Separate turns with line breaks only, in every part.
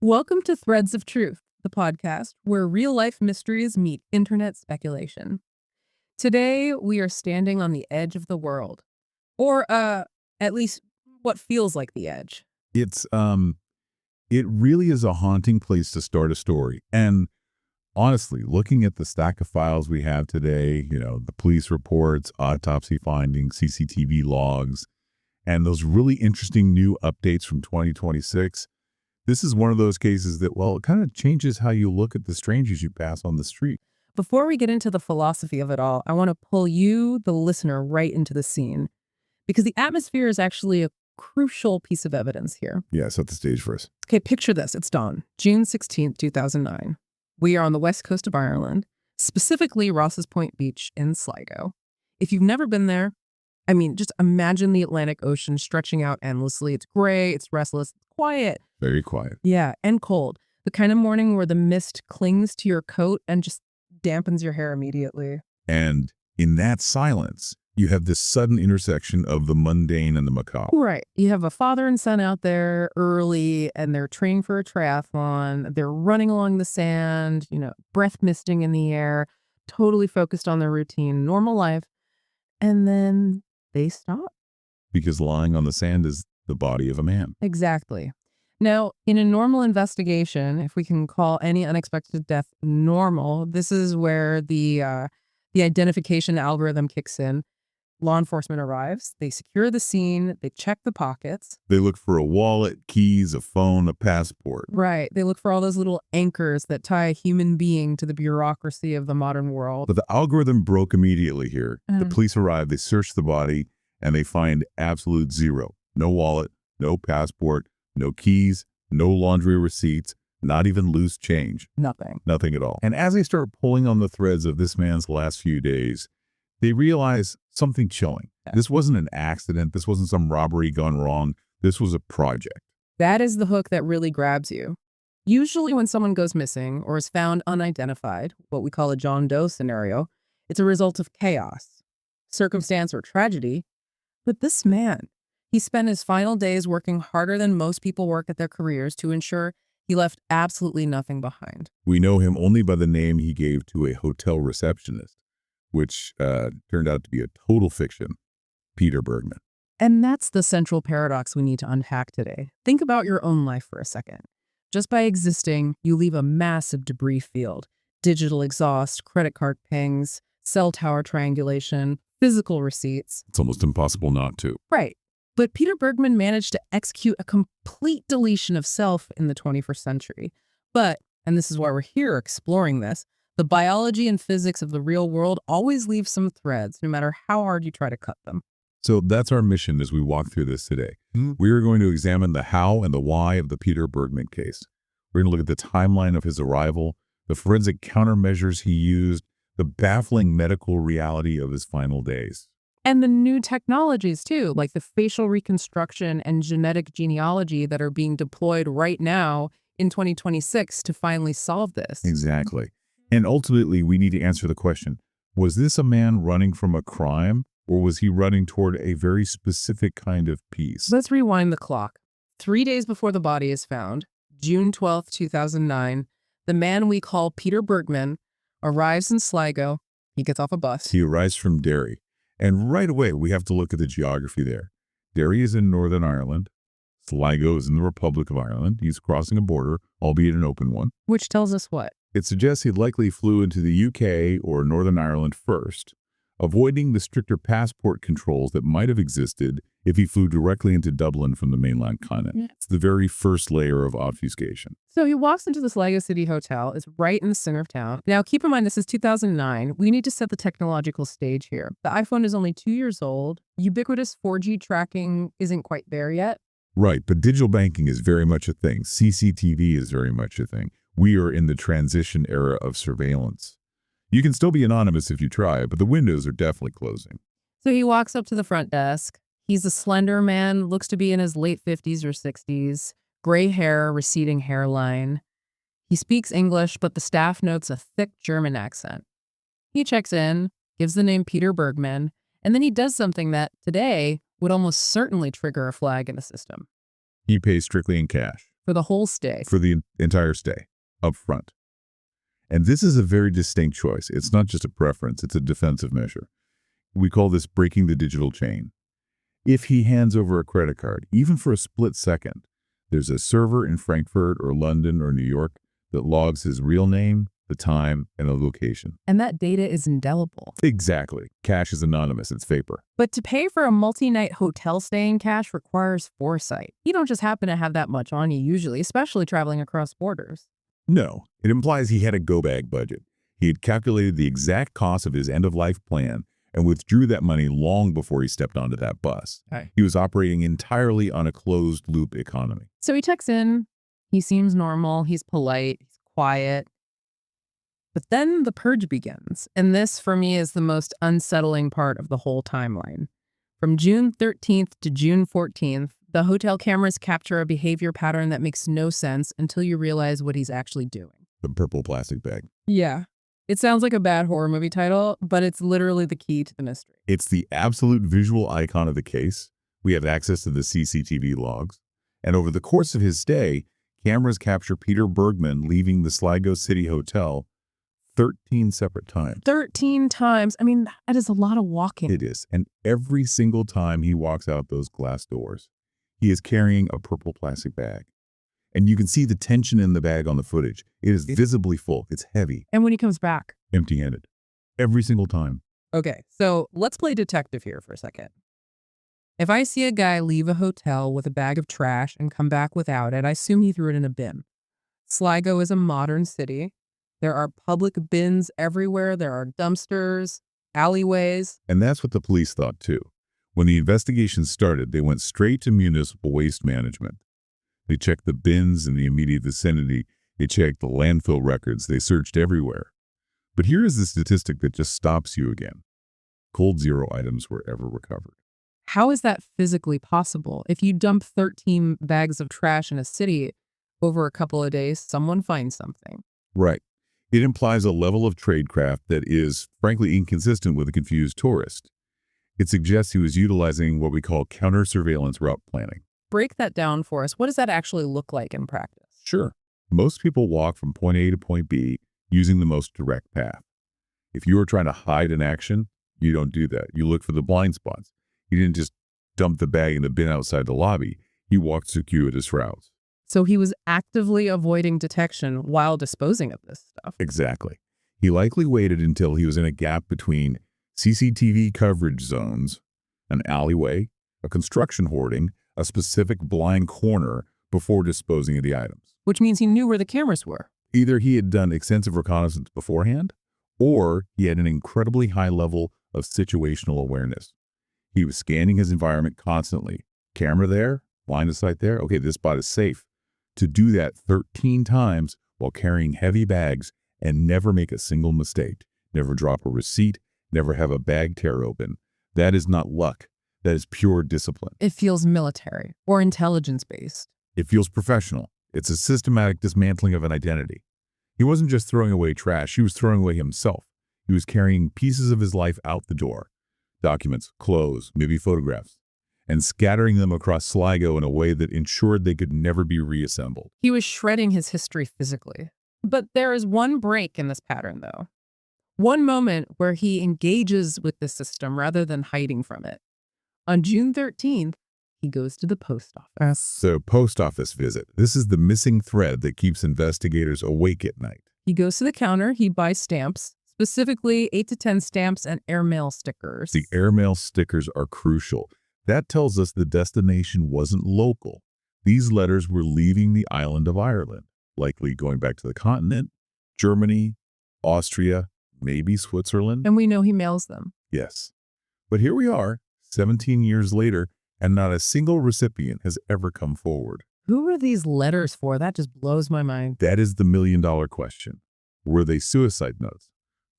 Welcome to Threads of Truth, the podcast where real-life mysteries meet internet speculation. Today, we are standing on the edge of the world, or at least what feels like the edge.
It's it really is a haunting place to start a story. And honestly, looking at the stack of files we have today, the police reports, autopsy findings, CCTV logs, and those really interesting new updates from 2026, this is one of those cases that, well, it kind of changes how you look at the strangers you pass on the street.
Before we get into the philosophy of it all, I want to pull you, the listener, right into the scene, because the atmosphere is actually a crucial piece of evidence here.
Yeah, set the stage for us.
Okay, picture this. It's dawn, June 16th, 2009. We are on the west coast of Ireland, specifically Ross's Point Beach in Sligo. If you've never been there, just imagine the Atlantic Ocean stretching out endlessly. It's gray, it's restless, it's quiet.
Very quiet.
Yeah, and cold. The kind of morning where the mist clings to your coat and just dampens your hair immediately.
And in that silence, you have this sudden intersection of the mundane and the macabre.
Right. You have a father and son out there early, and they're training for a triathlon. They're running along the sand, breath misting in the air, totally focused on their routine, normal life. And then they stop.
Because lying on the sand is the body of a man.
Exactly. Now, in a normal investigation, if we can call any unexpected death normal, this is where the identification algorithm kicks in. Law enforcement arrives, they secure the scene, they check the pockets.
They look for a wallet, keys, a phone, a passport.
Right. They look for all those little anchors that tie a human being to the bureaucracy of the modern world.
But the algorithm broke immediately here. The police arrive, they search the body, and they find absolute zero. No wallet, no passport, no keys, no laundry receipts, not even loose change.
Nothing.
Nothing at all. And as they start pulling on the threads of this man's last few days, they realize something chilling. This wasn't an accident. This wasn't some robbery gone wrong. This was a project.
That is the hook that really grabs you. Usually when someone goes missing or is found unidentified, what we call a John Doe scenario, it's a result of chaos, circumstance, or tragedy. But this man, he spent his final days working harder than most people work at their careers to ensure he left absolutely nothing behind.
We know him only by the name he gave to a hotel receptionist, which turned out to be a total fiction, Peter Bergmann.
And that's the central paradox we need to unpack today. Think about your own life for a second. Just by existing, you leave a massive debris field: digital exhaust, credit card pings, cell tower triangulation, physical receipts.
It's almost impossible not to.
Right. But Peter Bergmann managed to execute a complete deletion of self in the 21st century. But, and this is why we're here exploring this, the biology and physics of the real world always leave some threads, no matter how hard you try to cut them.
So that's our mission as we walk through this today. We are going to examine the how and the why of the Peter Bergmann case. We're going to look at the timeline of his arrival, the forensic countermeasures he used, the baffling medical reality of his final days.
And the new technologies, too, like the facial reconstruction and genetic genealogy that are being deployed right now in 2026 to finally solve this.
Exactly. And ultimately, we need to answer the question, was this a man running from a crime, or was he running toward a very specific kind of peace?
Let's rewind the clock. 3 days before the body is found, June 12th, 2009, the man we call Peter Bergmann arrives in Sligo. He gets off a bus.
He arrives from Derry. And right away, we have to look at the geography there. Derry is in Northern Ireland. Sligo is in the Republic of Ireland. He's crossing a border, albeit an open one.
Which tells us what?
It suggests he likely flew into the UK or Northern Ireland first, avoiding the stricter passport controls that might have existed if he flew directly into Dublin from the mainland continent.
Yeah.
It's the very first layer of obfuscation.
So he walks into the Sligo City Hotel. It's right in the center of town. Now, keep in mind, this is 2009. We need to set the technological stage here. The iPhone is only 2 years old. Ubiquitous 4G tracking isn't quite there yet.
Right, but digital banking is very much a thing. CCTV is very much a thing. We are in the transition era of surveillance. You can still be anonymous if you try, but the windows are definitely closing.
So he walks up to the front desk. He's a slender man, looks to be in his late 50s or 60s, gray hair, receding hairline. He speaks English, but the staff notes a thick German accent. He checks in, gives the name Peter Bergmann, and then he does something that today would almost certainly trigger a flag in the system.
He pays strictly in cash.
For the whole stay.
for the entire stay, up front. And this is a very distinct choice. It's not just a preference, it's a defensive measure. We call this breaking the digital chain. If he hands over a credit card, even for a split second, there's a server in Frankfurt or London or New York that logs his real name, the time, and the location.
And that data is indelible.
Exactly. Cash is anonymous. It's vapor.
But to pay for a multi-night hotel stay in cash requires foresight. You don't just happen to have that much on you usually, especially traveling across borders.
No, it implies he had a go-bag budget. He had calculated the exact cost of his end-of-life plan and withdrew that money long before he stepped onto that bus.
Okay.
He was operating entirely on a closed-loop economy.
So he checks in. He seems normal. He's polite. He's quiet. But then the purge begins. And this, for me, is the most unsettling part of the whole timeline. From June 13th to June 14th, the hotel cameras capture a behavior pattern that makes no sense until you realize what he's actually doing.
The purple plastic bag.
Yeah. It sounds like a bad horror movie title, but it's literally the key to the mystery.
It's the absolute visual icon of the case. We have access to the CCTV logs. And over the course of his stay, cameras capture Peter Bergmann leaving the Sligo City Hotel 13 separate times.
13 times. I mean, that is a lot of walking.
It is. And every single time he walks out those glass doors, he is carrying a purple plastic bag. And you can see the tension in the bag on the footage. It is visibly full. It's heavy.
And when he comes back.
Empty-handed. Every single time.
Okay, so let's play detective here for a second. If I see a guy leave a hotel with a bag of trash and come back without it, I assume he threw it in a bin. Sligo is a modern city. There are public bins everywhere. There are dumpsters, alleyways.
And that's what the police thought too. When the investigation started, they went straight to municipal waste management. They checked the bins in the immediate vicinity. They checked the landfill records. They searched everywhere. But here is the statistic that just stops you again. Cold zero items were ever recovered.
How is that physically possible? If you dump 13 bags of trash in a city over a couple of days, someone finds something.
Right. It implies a level of tradecraft that is, frankly, inconsistent with a confused tourist. It suggests he was utilizing what we call counter-surveillance route planning.
Break that down for us. What does that actually look like in practice?
Sure. Most people walk from point A to point B using the most direct path. If you are trying to hide an action, you don't do that. You look for the blind spots. He didn't just dump the bag in the bin outside the lobby. He walked circuitous routes.
So he was actively avoiding detection while disposing of this stuff.
Exactly. He likely waited until he was in a gap between CCTV coverage zones, an alleyway, a construction hoarding, a specific blind corner before disposing of the items.
Which means he knew where the cameras were.
Either he had done extensive reconnaissance beforehand, or he had an incredibly high level of situational awareness. He was scanning his environment constantly. Camera there, line of sight there, okay, this spot is safe. To do that 13 times while carrying heavy bags and never make a single mistake, never drop a receipt, never have a bag tear open. That is not luck. That is pure discipline.
It feels military or intelligence-based.
It feels professional. It's a systematic dismantling of an identity. He wasn't just throwing away trash, he was throwing away himself. He was carrying pieces of his life out the door. Documents, clothes, maybe photographs, and scattering them across Sligo in a way that ensured they could never be reassembled.
He was shredding his history physically. But there is one break in this pattern, though. One moment where he engages with the system rather than hiding from it. On June 13th, he goes to the post office.
So, post office visit. This is the missing thread that keeps investigators awake at night.
He goes to the counter, he buys stamps, specifically 8 to 10 stamps and airmail stickers.
The airmail stickers are crucial. That tells us the destination wasn't local. These letters were leaving the island of Ireland, likely going back to the continent, Germany, Austria, maybe Switzerland.
And we know he mails them.
Yes. But here we are, 17 years later, and not a single recipient has ever come forward.
Who were these letters for? That just blows my mind.
That is the million-dollar question. Were they suicide notes?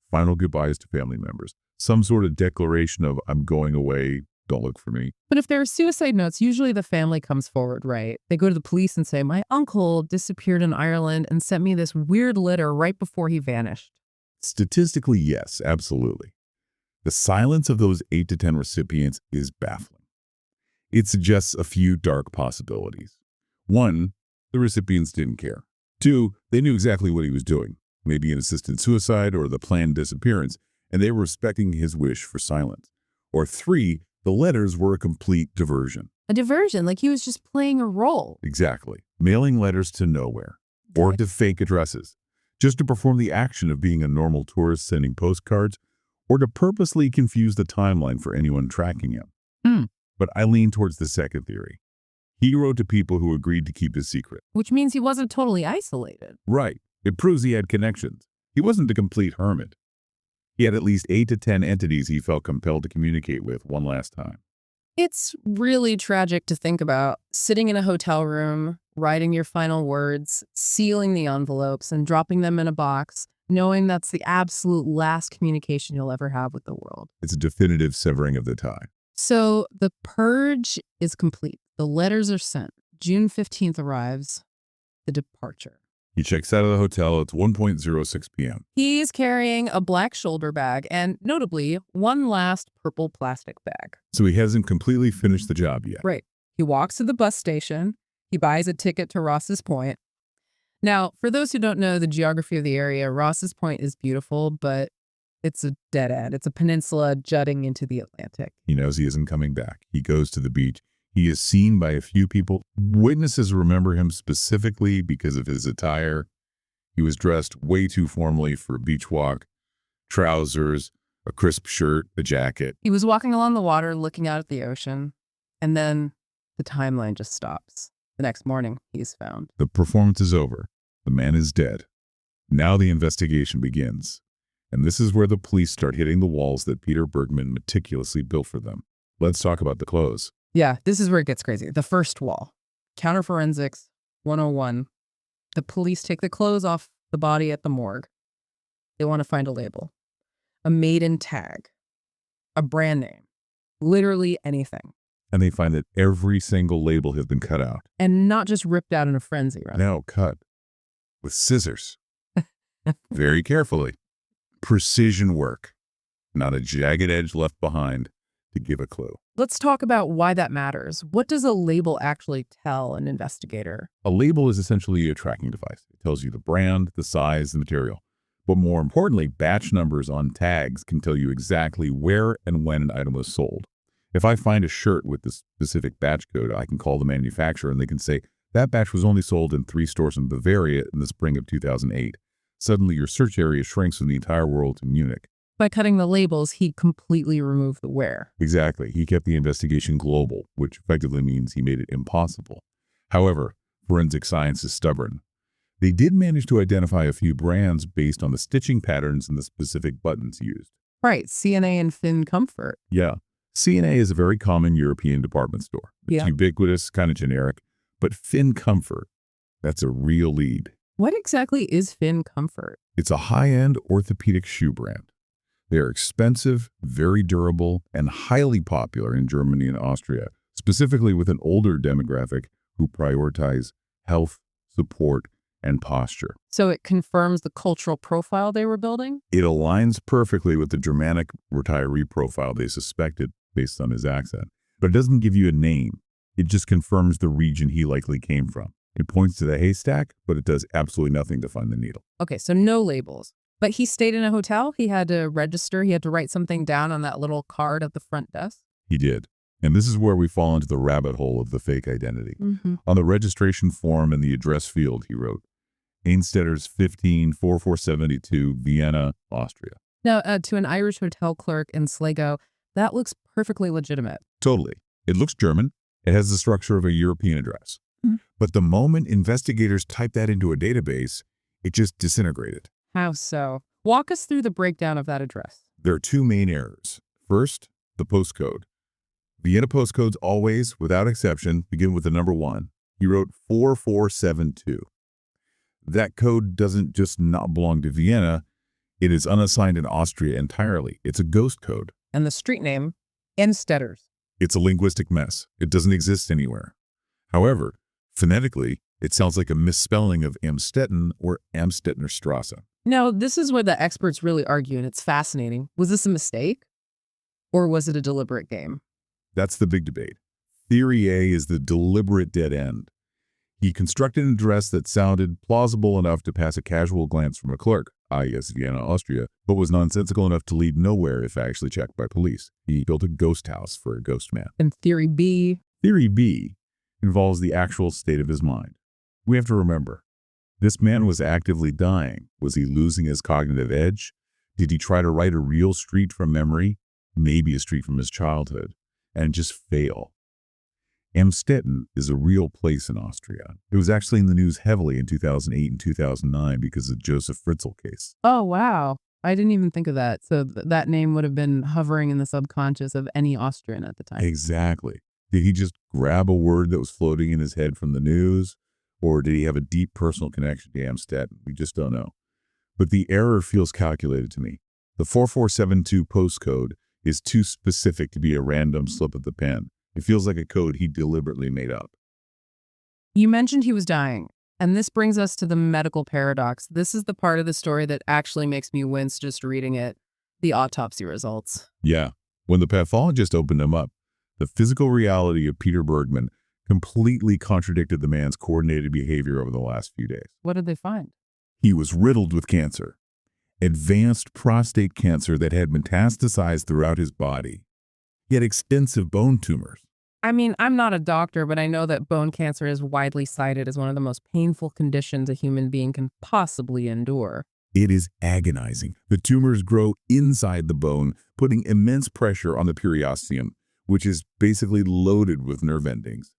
Final goodbyes to family members? Some sort of declaration of, I'm going away, don't look for me?
But if there are suicide notes, usually the family comes forward, right? They go to the police and say, my uncle disappeared in Ireland and sent me this weird letter right before he vanished.
Statistically, yes, absolutely. The silence of those 8 to 10 recipients is baffling. It suggests a few dark possibilities. One, The recipients didn't care. 2, they knew exactly what he was doing, maybe an assisted suicide or the planned disappearance, and they were respecting his wish for silence. Or 3, the letters were a complete diversion.
A diversion, like he was just playing a role.
Exactly. Mailing letters to nowhere, or to fake addresses, just to perform the action of being a normal tourist sending postcards, or to purposely confuse the timeline for anyone tracking him. But I lean towards the second theory. He wrote to people who agreed to keep his secret.
Which means he wasn't totally isolated.
Right. It proves he had connections. He wasn't a complete hermit. He had at least 8 to 10 entities he felt compelled to communicate with one last time.
It's really tragic to think about, sitting in a hotel room, writing your final words, sealing the envelopes, and dropping them in a box, knowing that's the absolute last communication you'll ever have with the world.
It's a definitive severing of the tie.
So the purge is complete. The letters are sent. June 15th arrives. The departure.
He checks out of the hotel. It's 1:06 p.m.
He's carrying a black shoulder bag and, notably, one last purple plastic bag.
So he hasn't completely finished the job yet.
Right. He walks to the bus station. He buys a ticket to Ross's Point. Now, for those who don't know the geography of the area, Ross's Point is beautiful, but it's a dead end. It's a peninsula jutting into the Atlantic.
He knows he isn't coming back. He goes to the beach. He is seen by a few people. Witnesses remember him specifically because of his attire. He was dressed way too formally for a beach walk. Trousers, a crisp shirt, a jacket.
He was walking along the water, looking out at the ocean, and then the timeline just stops. The next morning, he's found.
The performance is over. The man is dead. Now the investigation begins. And this is where the police start hitting the walls that Peter Bergmann meticulously built for them. Let's talk about the clothes.
Yeah, this is where it gets crazy. The first wall. Counterforensics 101. The police take the clothes off the body at the morgue. They want to find a label. A maiden tag. A brand name. Literally anything.
And they find that every single label has been cut out.
And not just ripped out in a frenzy, right?
No, cut. With scissors. Very carefully. Precision work. Not a jagged edge left behind to give a clue.
Let's talk about why that matters. What does a label actually tell an investigator?
A label is essentially a tracking device. It tells you the brand, the size, the material. But more importantly, batch numbers on tags can tell you exactly where and when an item was sold. If I find a shirt with this specific batch code, I can call the manufacturer and they can say, that batch was only sold in 3 stores in Bavaria in the spring of 2008. Suddenly, your search area shrinks from the entire world to Munich.
By cutting the labels, he completely removed the where.
Exactly. He kept the investigation global, which effectively means he made it impossible. However, forensic science is stubborn. They did manage to identify a few brands based on the stitching patterns and the specific buttons used.
Right, CNA and Fin Comfort.
Yeah. CNA is a very common European department store. It's ubiquitous, kind of generic, but Fin Comfort, that's a real lead.
What exactly is Fin Comfort?
It's a high-end orthopedic shoe brand. They are expensive, very durable, and highly popular in Germany and Austria, specifically with an older demographic who prioritize health, support, and posture.
So it confirms the cultural profile they were building?
It aligns perfectly with the Germanic retiree profile they suspected based on his accent. But it doesn't give you a name. It just confirms the region he likely came from. It points to the haystack, but it does absolutely nothing to find the needle.
Okay, so no labels. But he stayed in a hotel? He had to register? He had to write something down on that little card at the front desk?
He did. And this is where we fall into the rabbit hole of the fake identity. On the registration form in the address field, he wrote, Ainstetter's 154472, Vienna, Austria.
Now, to an Irish hotel clerk in Sligo, that looks perfectly legitimate.
Totally. It looks German. It has the structure of a European address. But the moment investigators typed that into a database, it just disintegrated.
How so? Walk us through the breakdown of that address.
There are 2 main errors. First, the postcode. Vienna postcodes always, without exception, begin with the number 1. He wrote 4472. That code doesn't just not belong to Vienna. It is unassigned in Austria entirely. It's a ghost code.
And the street name? Einstetter's.
It's a linguistic mess. It doesn't exist anywhere. However, phonetically, it sounds like a misspelling of Amstetten or Amstettener Strasse.
Now, this is where the experts really argue, and it's fascinating. Was this a mistake? Or was it a deliberate game?
That's the big debate. Theory A is the deliberate dead end. He constructed an address that sounded plausible enough to pass a casual glance from a clerk, i.e. Vienna, Austria, but was nonsensical enough to lead nowhere if actually checked by police. He built a ghost house for a ghost man.
And theory B?
Theory B involves the actual state of his mind. We have to remember, this man was actively dying. Was he losing his cognitive edge? Did he try to write a real street from memory, maybe a street from his childhood, and just fail? Amstetten is a real place in Austria. It was actually in the news heavily in 2008 and 2009 because of the Joseph Fritzl case.
Oh, wow. I didn't even think of that. So that name would have been hovering in the subconscious of any Austrian at the time.
Exactly. Did he just grab a word that was floating in his head from the news? Or did he have a deep personal connection to Amstetten? We just don't know. But the error feels calculated to me. The 4472 postcode is too specific to be a random slip of the pen. It feels like a code he deliberately made up.
You mentioned he was dying, and this brings us to the medical paradox. This is the part of the story that actually makes me wince just reading it, the autopsy results.
Yeah. When the pathologist opened him up, the physical reality of Peter Bergmann completely contradicted the man's coordinated behavior over the last few days.
What did they find?
He was riddled with cancer. Advanced prostate cancer that had metastasized throughout his body. He had extensive bone tumors.
I mean, I'm not a doctor, but I know that bone cancer is widely cited as one of the most painful conditions a human being can possibly endure.
It is agonizing. The tumors grow inside the bone, putting immense pressure on the periosteum, which is basically loaded with nerve endings.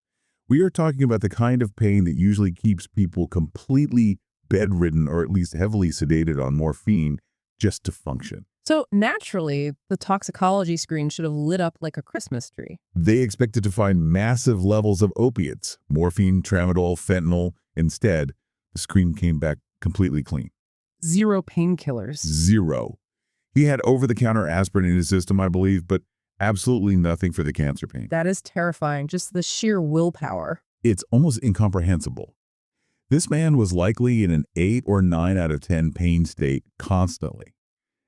We are talking about the kind of pain that usually keeps people completely bedridden or at least heavily sedated on morphine just to function.
So naturally, the toxicology screen should have lit up like a Christmas tree.
They expected to find massive levels of opiates, morphine, tramadol, fentanyl. Instead, the screen came back completely clean.
Zero painkillers.
Zero. He had over-the-counter aspirin in his system, I believe, but absolutely nothing for the cancer pain.
That is terrifying, just the sheer willpower.
It's almost incomprehensible. This man was likely in an 8 or 9 out of 10 pain state constantly.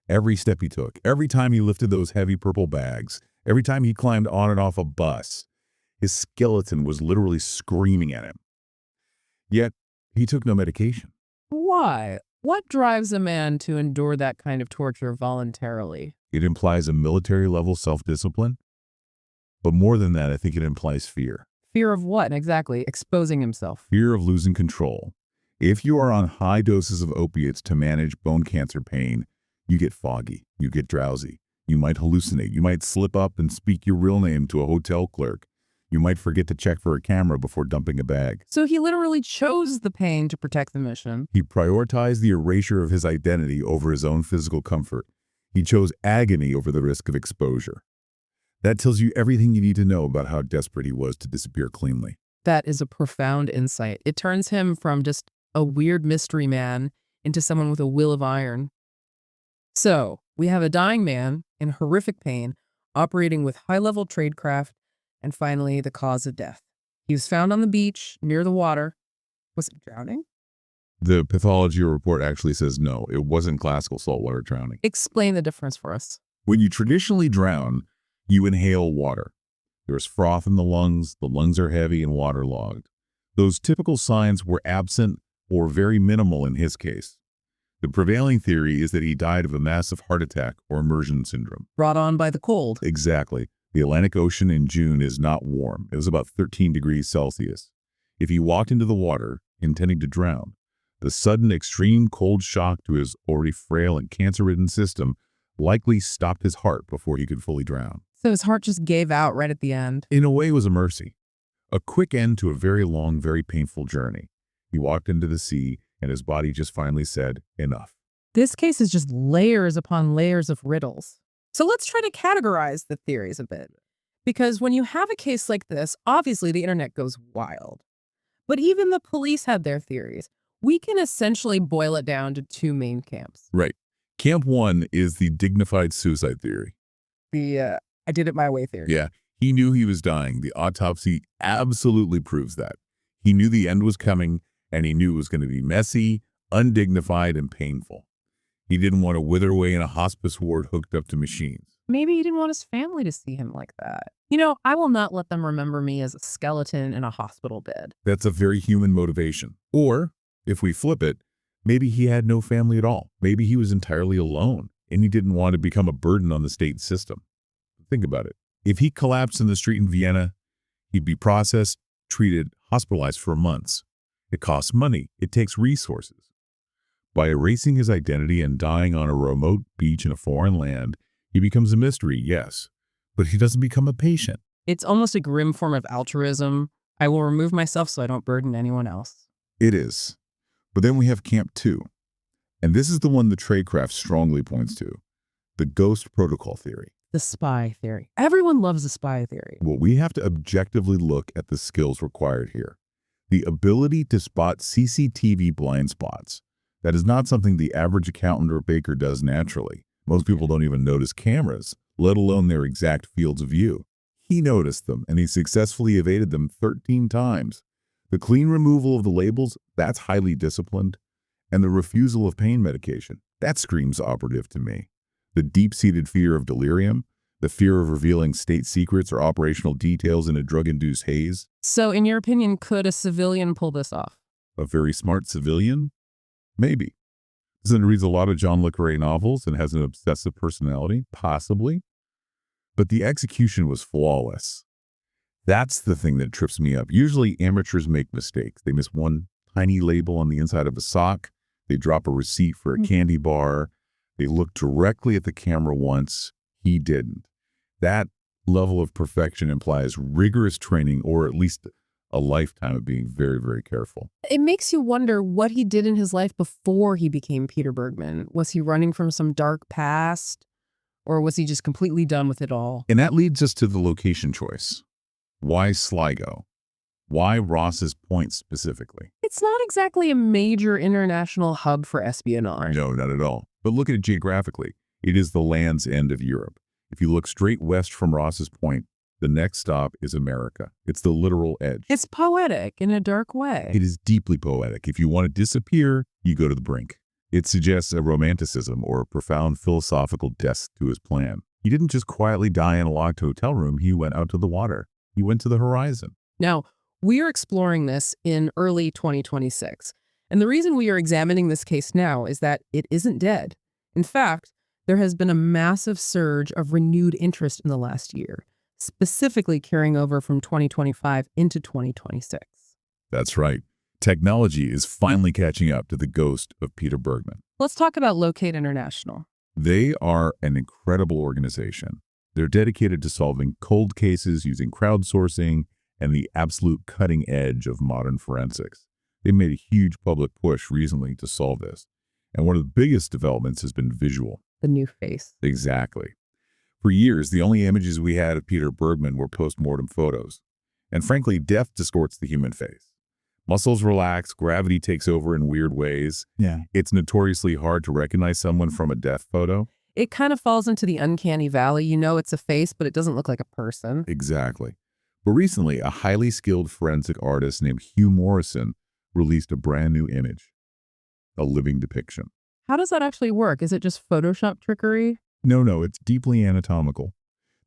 Every step he took, every time he lifted those heavy purple bags, every time he climbed on and off a bus, his skeleton was literally screaming at him. Yet, he took no medication.
Why? What drives a man to endure that kind of torture voluntarily?
It implies a military-level self-discipline. But more than that, I think it implies fear.
Fear of what exactly? Exposing himself.
Fear of losing control. If you are on high doses of opiates to manage bone cancer pain, you get foggy, you get drowsy, you might hallucinate, you might slip up and speak your real name to a hotel clerk. You might forget to check for a camera before dumping a bag.
So he literally chose the pain to protect the mission.
He prioritized the erasure of his identity over his own physical comfort. He chose agony over the risk of exposure. That tells you everything you need to know about how desperate he was to disappear cleanly.
That is a profound insight. It turns him from just a weird mystery man into someone with a will of iron. So, we have a dying man in horrific pain, operating with high-level tradecraft, and finally, the cause of death. He was found on the beach, near the water. Was it drowning?
The pathology report actually says no, it wasn't classical saltwater drowning.
Explain the difference for us.
When you traditionally drown, you inhale water. There's froth in the lungs are heavy and waterlogged. Those typical signs were absent or very minimal in his case. The prevailing theory is that he died of a massive heart attack or immersion syndrome.
Brought on by the cold.
Exactly. The Atlantic Ocean in June is not warm. It was about 13 degrees Celsius. If he walked into the water, intending to drown, the sudden extreme cold shock to his already frail and cancer-ridden system likely stopped his heart before he could fully drown.
So his heart just gave out right at the end.
In a way, it was a mercy. A quick end to a very long, very painful journey. He walked into the sea, and his body just finally said, enough.
This case is just layers upon layers of riddles. So let's try to categorize the theories a bit. Because when you have a case like this, obviously the internet goes wild. But even the police had their theories. We can essentially boil it down to two main camps.
Right. Camp 1 is the dignified suicide theory.
The I did it my way theory.
Yeah, he knew he was dying. The autopsy absolutely proves that. He knew the end was coming, and he knew it was going to be messy, undignified, and painful. He didn't want to wither away in a hospice ward hooked up to machines.
Maybe he didn't want his family to see him like that. I will not let them remember me as a skeleton in a hospital bed.
That's a very human motivation. Or, if we flip it, maybe he had no family at all. Maybe he was entirely alone, and he didn't want to become a burden on the state system. Think about it. If he collapsed in the street in Vienna, he'd be processed, treated, hospitalized for months. It costs money. It takes resources. By erasing his identity and dying on a remote beach in a foreign land, he becomes a mystery, yes, but he doesn't become a patient.
It's almost a grim form of altruism. I will remove myself so I don't burden anyone else.
It is. But then we have Camp 2. And this is the one the Tradecraft strongly points to, the ghost protocol theory.
The spy theory. Everyone loves the spy theory.
Well, we have to objectively look at the skills required here. The ability to spot CCTV blind spots. That is not something the average accountant or baker does naturally. Most people don't even notice cameras, let alone their exact fields of view. He noticed them, and he successfully evaded them 13 times. The clean removal of the labels, that's highly disciplined. And the refusal of pain medication, that screams operative to me. The deep-seated fear of delirium, the fear of revealing state secrets or operational details in a drug-induced haze.
So, in your opinion, could a civilian pull this off?
A very smart civilian? Maybe. Someone reads a lot of John le Carré novels and has an obsessive personality? Possibly. But the execution was flawless. That's the thing that trips me up. Usually amateurs make mistakes. They miss one tiny label on the inside of a sock. They drop a receipt for a candy bar. They look directly at the camera once. He didn't. That level of perfection implies rigorous training, or at least a lifetime of being very, very careful.
It makes you wonder what he did in his life before he became Peter Bergman. Was he running from some dark past? Or was he just completely done with it all?
And that leads us to the location choice. Why Sligo? Why Ross's Point specifically?
It's not exactly a major international hub for espionage.
No, not at all. But look at it geographically. It is the Land's End of Europe. If you look straight west from Ross's Point, the next stop is America. It's the literal edge.
It's poetic in a dark way.
It is deeply poetic. If you want to disappear, you go to the brink. It suggests a romanticism or a profound philosophical depth to his plan. He didn't just quietly die in a locked hotel room. He went out to the water. He went to the horizon.
Now, we are exploring this in early 2026. And the reason we are examining this case now is that it isn't dead. In fact, there has been a massive surge of renewed interest in the last year, specifically carrying over from 2025 into 2026.
That's right. Technology is finally catching up to the ghost of Peter Bergmann.
Let's talk about Locate International.
They are an incredible organization. They're dedicated to solving cold cases using crowdsourcing and the absolute cutting edge of modern forensics. They made a huge public push recently to solve this. And one of the biggest developments has been visual.
The new face.
Exactly. For years, the only images we had of Peter Bergmann were post-mortem photos. And frankly, death distorts the human face. Muscles relax, gravity takes over in weird ways.
Yeah.
It's notoriously hard to recognize someone from a death photo.
It kind of falls into the uncanny valley. You know it's a face, but it doesn't look like a person.
Exactly. But recently, a highly skilled forensic artist named Hugh Morrison released a brand new image, a living depiction.
How does that actually work? Is it just Photoshop trickery?
No, it's deeply anatomical.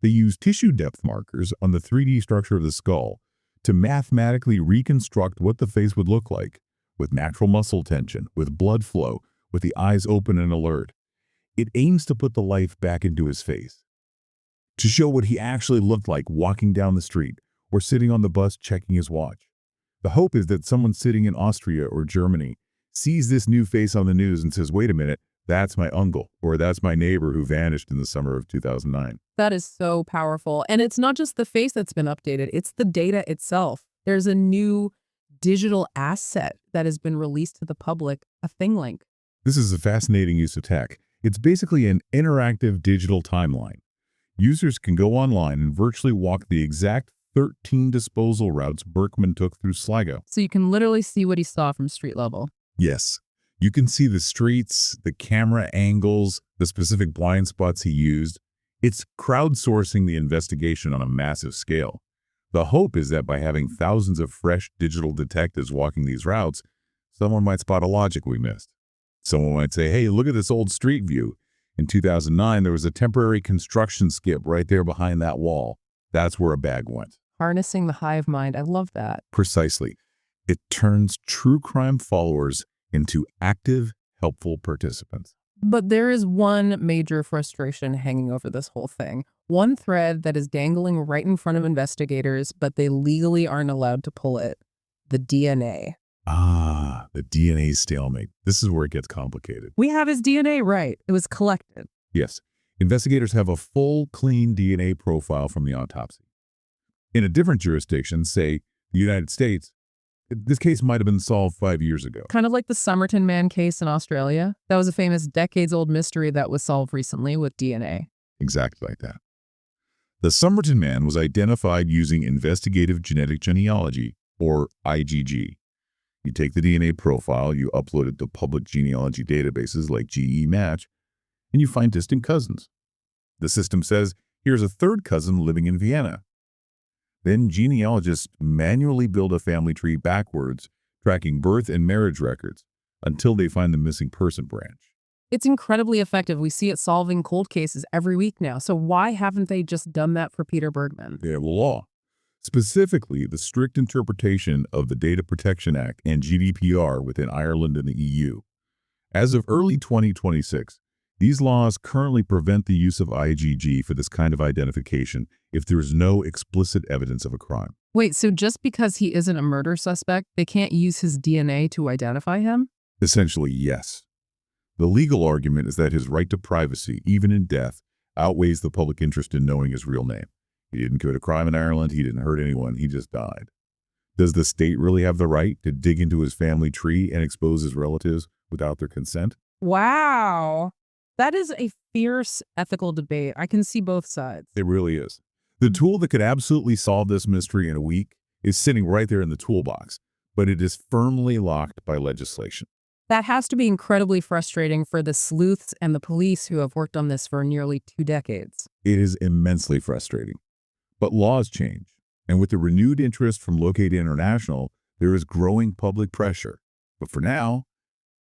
They use tissue depth markers on the 3D structure of the skull to mathematically reconstruct what the face would look like, with natural muscle tension, with blood flow, with the eyes open and alert. It aims to put the life back into his face, to show what he actually looked like walking down the street or sitting on the bus checking his watch. The hope is that someone sitting in Austria or Germany sees this new face on the news and says, wait a minute, that's my uncle, or that's my neighbor who vanished in the summer of 2009.
That is so powerful. And it's not just the face that's been updated, it's the data itself. There's a new digital asset that has been released to the public, a ThingLink.
This is a fascinating use of tech. It's basically an interactive digital timeline. Users can go online and virtually walk the exact 13 disposal routes Bergmann took through Sligo.
So you can literally see what he saw from street level.
Yes. You can see the streets, the camera angles, the specific blind spots he used. It's crowdsourcing the investigation on a massive scale. The hope is that by having thousands of fresh digital detectives walking these routes, someone might spot a logic we missed. Someone might say, hey, look at this old street view. In 2009, there was a temporary construction skip right there behind that wall. That's where a bag went.
Harnessing the hive mind. I love that.
Precisely. It turns true crime followers into active, helpful participants.
But there is one major frustration hanging over this whole thing. One thread that is dangling right in front of investigators, but they legally aren't allowed to pull it. The DNA.
Ah, the DNA stalemate. This is where it gets complicated.
We have his DNA, right? It was collected.
Yes, investigators have a full, clean DNA profile from the autopsy. In a different jurisdiction, say the United States, this case might have been solved 5 years ago.
Kind of like the Somerton Man case in Australia. That was a famous decades-old mystery that was solved recently with DNA.
Exactly like that. The Somerton Man was identified using investigative genetic genealogy, or IgG. You take the DNA profile, you upload it to public genealogy databases like GE-Match, and you find distant cousins. The system says, here's a third cousin living in Vienna. Then genealogists manually build a family tree backwards, tracking birth and marriage records, until they find the missing person branch.
It's incredibly effective. We see it solving cold cases every week now. So why haven't they just done that for Peter Bergmann?
They have a law. Specifically, the strict interpretation of the Data Protection Act and GDPR within Ireland and the EU. As of early 2026, these laws currently prevent the use of IgG for this kind of identification if there is no explicit evidence of a crime.
Wait, so just because he isn't a murder suspect, they can't use his DNA to identify him?
Essentially, yes. The legal argument is that his right to privacy, even in death, outweighs the public interest in knowing his real name. He didn't commit a crime in Ireland, he didn't hurt anyone, he just died. Does the state really have the right to dig into his family tree and expose his relatives without their consent?
Wow. That is a fierce ethical debate. I can see both sides.
It really is. The tool that could absolutely solve this mystery in a week is sitting right there in the toolbox, but it is firmly locked by legislation.
That has to be incredibly frustrating for the sleuths and the police who have worked on this for nearly 2 decades.
It is immensely frustrating. But laws change, and with the renewed interest from Locate International, there is growing public pressure. But for now,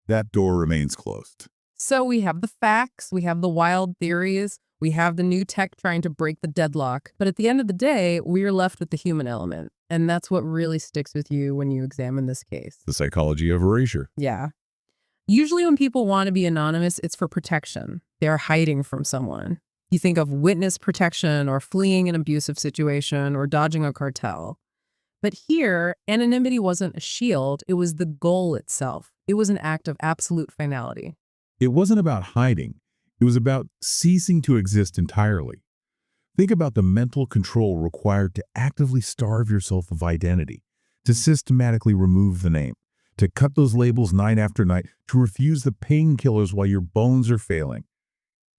that door remains closed.
So we have the facts, we have the wild theories, we have the new tech trying to break the deadlock. But at the end of the day, we're left with the human element. And that's what really sticks with you when you examine this case.
The psychology of erasure.
Yeah. Usually when people want to be anonymous, it's for protection. They're hiding from someone. You think of witness protection or fleeing an abusive situation or dodging a cartel. But here, anonymity wasn't a shield. It was the goal itself. It was an act of absolute finality.
It wasn't about hiding. It was about ceasing to exist entirely. Think about the mental control required to actively starve yourself of identity, to systematically remove the name, to cut those labels night after night, to refuse the painkillers while your bones are failing.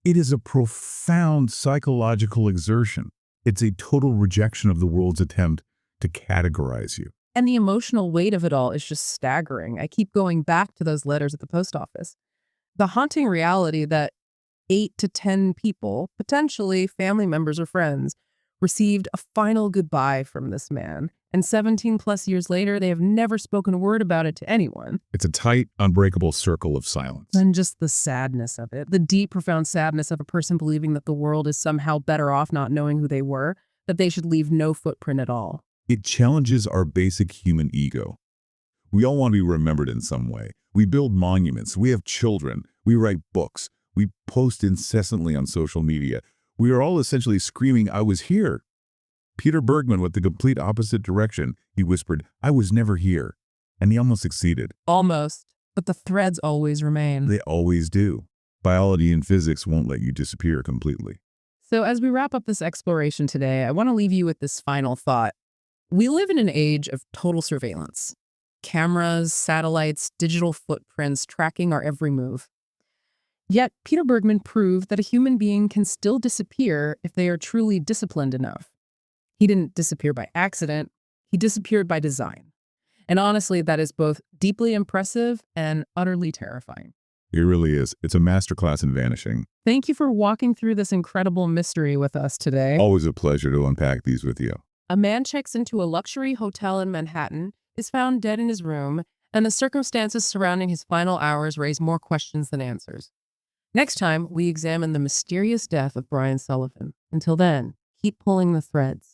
It is a profound psychological exertion. It's a total rejection of the world's attempt to categorize you.
And the emotional weight of it all is just staggering. I keep going back to those letters at the post office. The haunting reality that 8 to 10 people, potentially family members or friends, received a final goodbye from this man. And 17 plus years later, they have never spoken a word about it to anyone.
It's a tight, unbreakable circle of silence.
And just the sadness of it, the deep, profound sadness of a person believing that the world is somehow better off not knowing who they were, that they should leave no footprint at all.
It challenges our basic human ego. We all want to be remembered in some way. We build monuments. We have children. We write books. We post incessantly on social media. We are all essentially screaming, "I was here." Peter Bergmann went the complete opposite direction. He whispered, "I was never here." And he almost succeeded.
Almost. But the threads always remain.
They always do. Biology and physics won't let you disappear completely.
So as we wrap up this exploration today, I want to leave you with this final thought. We live in an age of total surveillance. Cameras, satellites, digital footprints tracking our every move. Yet, Peter Bergmann proved that a human being can still disappear if they are truly disciplined enough. He didn't disappear by accident, he disappeared by design. And honestly, that is both deeply impressive and utterly terrifying.
It really is. It's a masterclass in vanishing.
Thank you for walking through this incredible mystery with us today.
Always a pleasure to unpack these with you.
A man checks into a luxury hotel in Manhattan, is found dead in his room, and the circumstances surrounding his final hours raise more questions than answers. Next time, we examine the mysterious death of Brian Sullivan. Until then, keep pulling the threads.